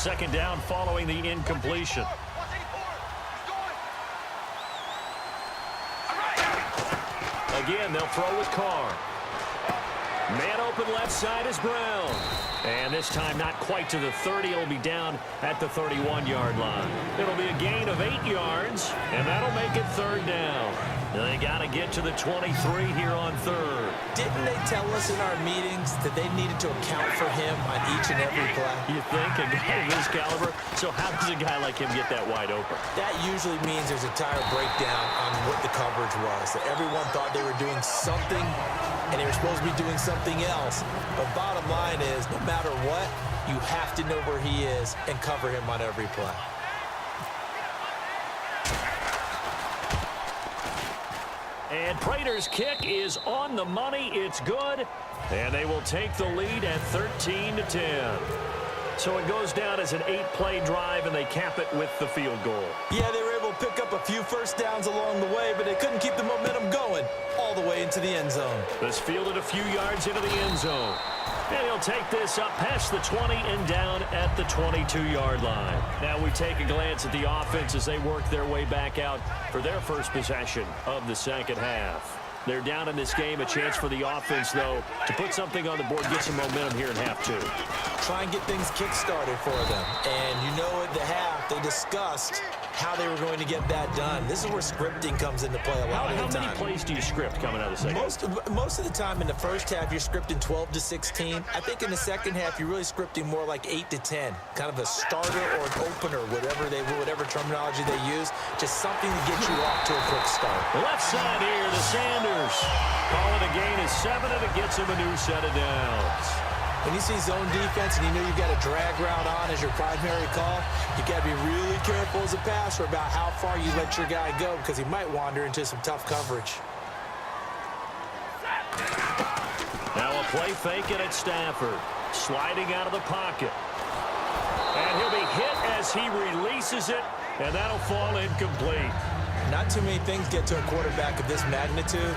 second down following the incompletion. Again, they'll throw with Carr. Man open left side is Brown. And this time not quite to the 30. It'll be down at the 31-yard line. It'll be a gain of 8 yards, and that'll make it third down. They got to get to the 23 here on third. Didn't they tell us in our meetings that they needed to account for him on each and every play? You think? A guy of his caliber? So how does a guy like him get that wide open? That usually means there's a tire breakdown on what the coverage was. That everyone thought they were doing something, and they were supposed to be doing something else. But bottom line is, no matter what, you have to know where he is and cover him on every play. And Prater's kick is on the money. It's good. And they will take the lead at 13-10. So it goes down as an 8-play drive, and they cap it with the field goal. Yeah, they were able to pick up a few first downs along the way, but they couldn't keep the momentum going all the way into the end zone. This fielded a few yards into the end zone. And he'll take this up past the 20 and down at the 22-yard line. Now we take a glance at the offense as they work their way back out for their first possession of the second half. They're down in this game. A chance for the offense, though, to put something on the board, get some momentum here in half two. Try and get things kick-started for them. And you know at the half, they discussed how they were going to get that done. This is where scripting comes into play a lot of the time. How many plays do you script coming out of the second? Most of the time in the first half, you're scripting 12 to 16. I think in the second half, you're really scripting more like 8 to 10. Kind of a starter or an opener, whatever terminology they use. Just something to get you off to a quick start. Left side here to Sanders. Calling a gain of 7, and it gets him a new set of downs. When you see zone defense and you know you've got a drag route on as your primary call, you've got to be really careful as a passer about how far you let your guy go because he might wander into some tough coverage. Now a play fake it at Stafford. Sliding out of the pocket. And he'll be hit as he releases it, and that'll fall incomplete. Not too many things get to a quarterback of this magnitude,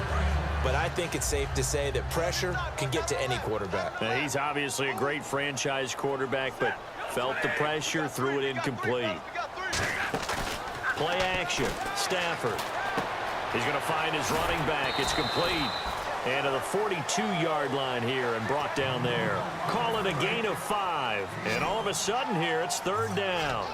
but I think it's safe to say that pressure can get to any quarterback. Now, he's obviously a great franchise quarterback, but felt the pressure, threw it incomplete. Play action. Stafford. He's going to find his running back. It's complete. And to the 42-yard line here and brought down there. Calling a gain of 5. And all of a sudden here, it's third down.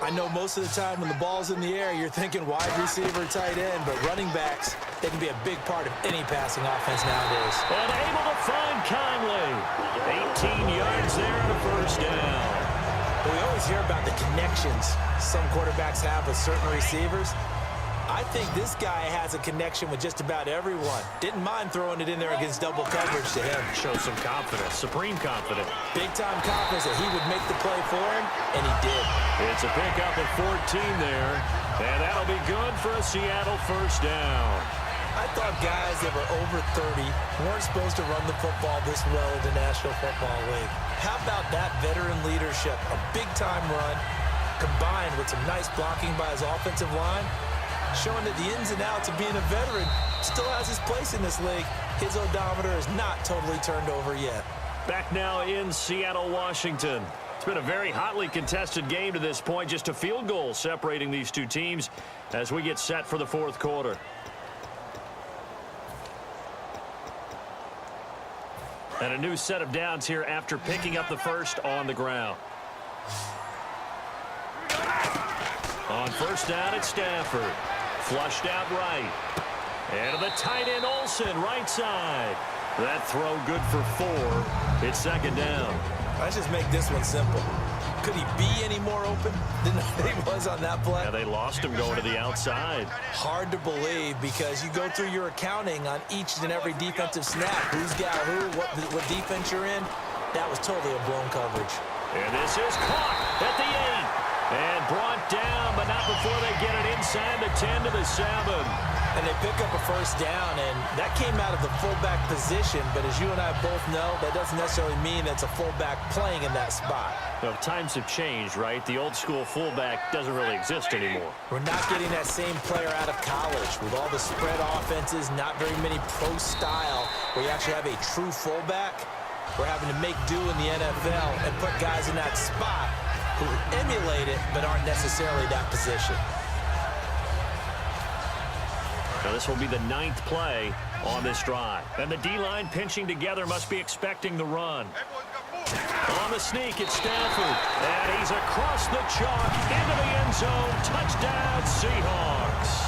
I know most of the time when the ball's in the air, you're thinking wide receiver, tight end, but running backs, they can be a big part of any passing offense nowadays. And able to find Conley. 18 yards there and a first down. But we always hear about the connections some quarterbacks have with certain receivers. I think this guy has a connection with just about everyone. Didn't mind throwing it in there against double coverage to him. Shows some confidence, supreme confidence. Big-time confidence that he would make the play for him, and he did. It's a pickup of 14 there, and that'll be good for a Seattle first down. I thought guys that were over 30 weren't supposed to run the football this well in the National Football League. How about that veteran leadership? A big-time run combined with some nice blocking by his offensive line, showing that the ins and outs of being a veteran still has his place in this league. His odometer is not totally turned over yet. Back now in Seattle, Washington. It's been a very hotly contested game to this point. Just a field goal separating these two teams as we get set for the fourth quarter. And a new set of downs here after picking up the first on the ground. On first down, it's Stafford. Flushed out right. And to the tight end, Olsen, right side. That throw good for 4. It's second down. Let's just make this one simple. Could he be any more open than he was on that play? Yeah, they lost him going to the outside. Hard to believe because you go through your accounting on each and every defensive snap. Who's got who, what defense you're in. That was totally a blown coverage. And this is caught at the 8. And brought down, but not before they get it inside the 10 to the 7. And they pick up a first down, and that came out of the fullback position. But as you and I both know, that doesn't necessarily mean it's a fullback playing in that spot. Well, times have changed, right? The old school fullback doesn't really exist anymore. We're not getting that same player out of college with all the spread offenses, not very many pro style, where you actually have a true fullback. We're having to make do in the NFL and put guys in that spot who emulate it but aren't necessarily that position. Now this will be the 9th play on this drive. And the D-line pinching together must be expecting the run. On the sneak, it's Stafford. And he's across the chalk into the end zone. Touchdown, Seahawks.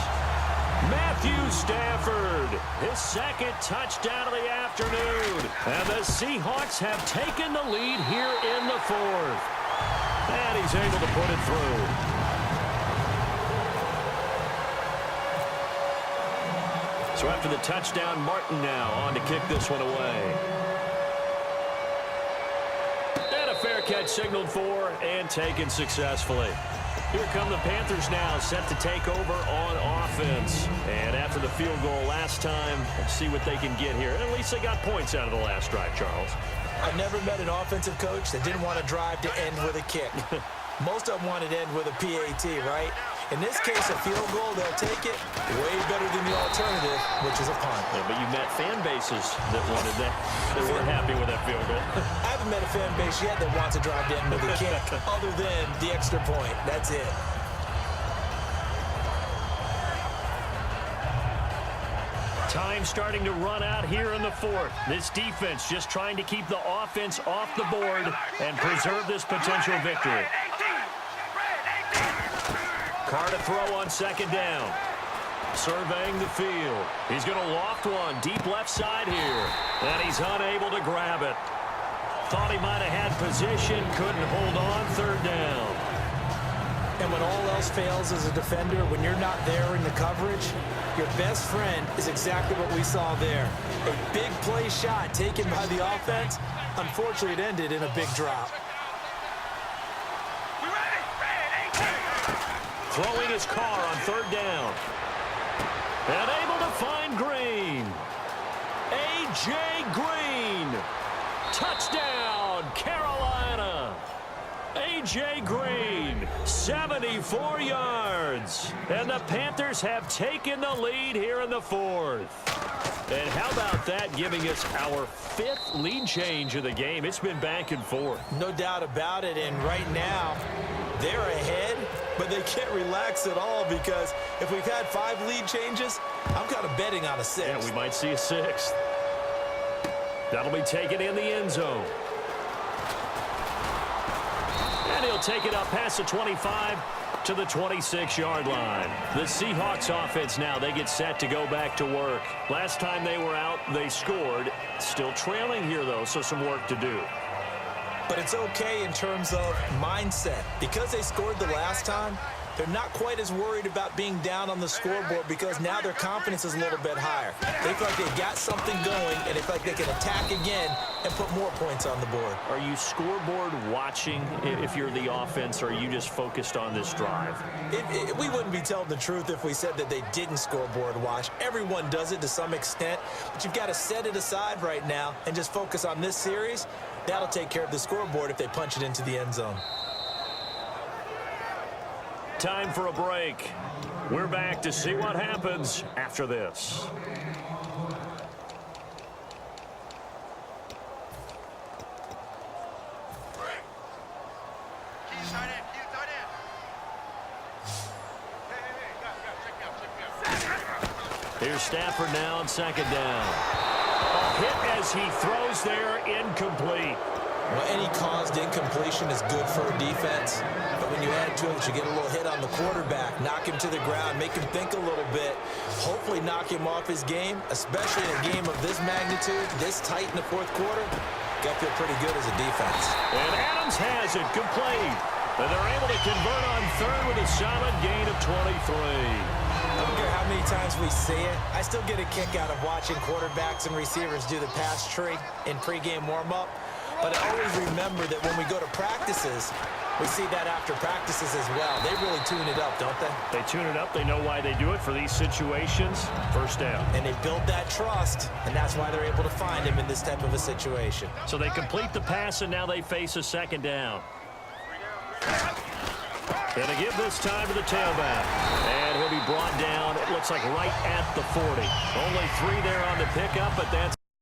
Matthew Stafford, his 2nd touchdown of the afternoon. And the Seahawks have taken the lead here in the 4th. And he's able to put it through. So after the touchdown, Martin now on to kick this one away. And a fair catch signaled for and taken successfully. Here come the Panthers now, set to take over on offense. And after the field goal last time, let's see what they can get here. At least they got points out of the last drive, Charles. I've never met an offensive coach that didn't want to drive to end with a kick. Most of them wanted to end with a PAT, right? In this case, a field goal, they'll take it way better than the alternative, which is a punt. Yeah, but you met fan bases that wanted that. They weren't happy with that field goal. I haven't met a fan base yet that wants to drive to end with a kick other than the extra point. That's it. Time starting to run out here in the 4th. This defense just trying to keep the offense off the board and preserve this potential victory. Carr to throw on 2nd down. Surveying the field. He's going to loft one deep left side here. And he's unable to grab it. Thought he might have had position. Couldn't hold on. 3rd down. And when all else fails as a defender, when you're not there in the coverage, your best friend is exactly what we saw there. A big play shot taken by the offense. Unfortunately, it ended in a big drop. Throwing his Carr on 3rd down. And able to find Green. A.J. Green. Touchdown, Carolina. A.J. Green, 74 yards. And the Panthers have taken the lead here in the 4th. And how about that, giving us our 5th lead change of the game? It's been back and forth. No doubt about it. And right now, they're ahead, but they can't relax at all because if we've had 5 lead changes, I'm kind of betting on a 6th. Yeah, we might see a 6th. That'll be taken in the end zone. And he'll take it up past the 25 to the 26-yard line. The Seahawks offense now, they get set to go back to work. Last time they were out, they scored. Still trailing here, though, so some work to do. But it's okay in terms of mindset. Because they scored the last time, they're not quite as worried about being down on the scoreboard because now their confidence is a little bit higher. They feel like they got something going, and they feel like they can attack again and put more points on the board. Are you scoreboard watching if you're the offense, or are you just focused on this drive? We wouldn't be telling the truth if we said that they didn't scoreboard watch. Everyone does it to some extent, but you've got to set it aside right now and just focus on this series. That'll take care of the scoreboard if they punch it into the end zone. Time for a break. We're back to see what happens after this. Here's Stafford now on 2nd down. A hit as he throws there, incomplete. Well, any caused incompletion is good for a defense. But when you add to it, you get a little hit on the quarterback, knock him to the ground, make him think a little bit, hopefully knock him off his game, especially in a game of this magnitude, this tight in the 4th quarter. Got to feel pretty good as a defense. And Adams has it complete. And they're able to convert on 3rd with a solid gain of 23. I don't care how many times we see it. I still get a kick out of watching quarterbacks and receivers do the pass tree in pregame warm-up. But I always remember that when we go to practices, we see that after practices as well. They really tune it up, don't they? They tune it up. They know why they do it for these situations. 1st down. And they build that trust, and that's why they're able to find him in this type of a situation. So they complete the pass, and now they face a 2nd down. And to give this time to the tailback. And he'll be brought down, it looks like right at the 40. Only 3 there on the pickup, but that's